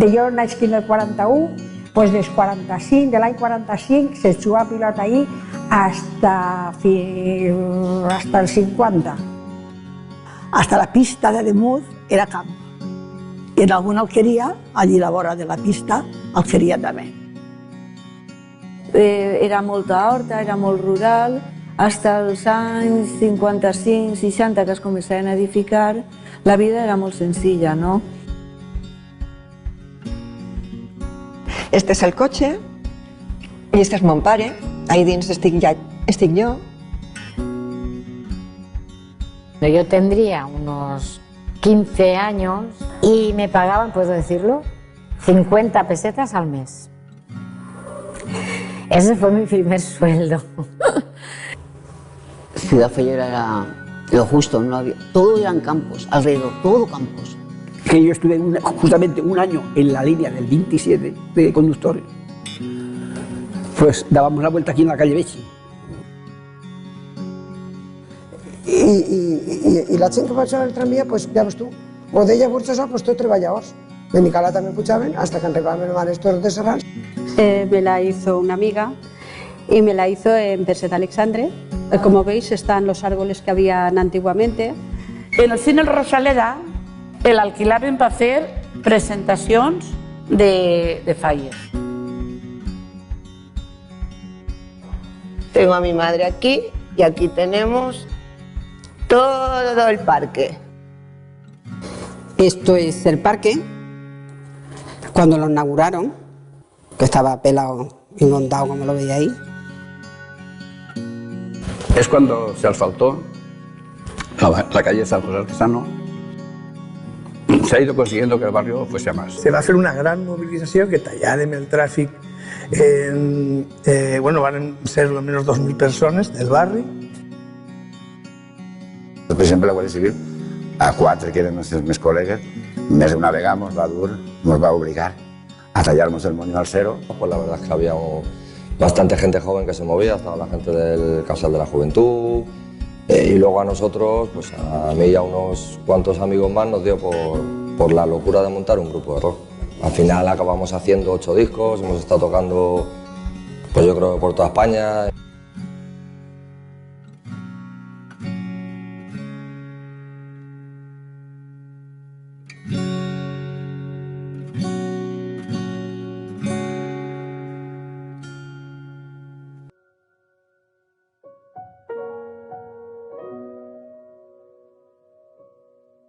Jo naixi en el 41, doncs del 45, de l'any 45 se jugava a pilota ahí hasta el 50. Hasta la pista de Demuz era camp. I en alguna alqueria, allí a la vora de la pista, alqueria també. Era molta horta, era molt rural. Hasta els anys 55-60 que es començaven a edificar, la vida era molt senzilla, no? Este és el cotxe i este és mon pare. Ahí dins estic jo. Yo tendría unos 15 años y me pagaban, puedo decirlo, 50 pesetas al mes. Ese fue mi primer sueldo. Ciudad Fellera era lo justo, no había, todo eran campos, alrededor, todo campos. Que yo estuve justamente un año en la línea del 27 de conductores, pues dábamos la vuelta aquí en la calle Bechi. I la gent que pujava el tramvia, pues, ja veus tu, o deia burxosa, pues tots treballadors. De Nicala també pujaven, hasta que arribaven els maestros de Serrans. Me la hizo una amiga y me la hizo en Verset Alexandre. Como veis, están los árboles que habían antiguamente. En el cine El Rosaleda el alquilaven para hacer presentacions de falles. Tengo a mi madre aquí y aquí tenemos todo el parque. Esto es el parque. Cuando lo inauguraron, que estaba pelado, inundado como lo veis ahí. Es cuando se asfaltó la calle San José Artesano. Se ha ido consiguiendo que el barrio fuese a más. Se va a fer una gran mobilització que tallàrem el tràfic. Van ser almenys 2.000 persones del barri. Per exemple, la Guàrdia Civil, a 4 que eren els meus col·legues, més d'una vegada ens va obligar a tallarnos el moño al cero. Pues la verdad es que había bastante gente joven que se movía, estaba la gente del Casal de la Juventud, y luego a nosotros, pues a mí y a unos cuantos amigos más nos dio por la locura de montar un grupo de rock. Al final acabamos haciendo 8 discos, hemos estado tocando, pues yo creo que por toda España.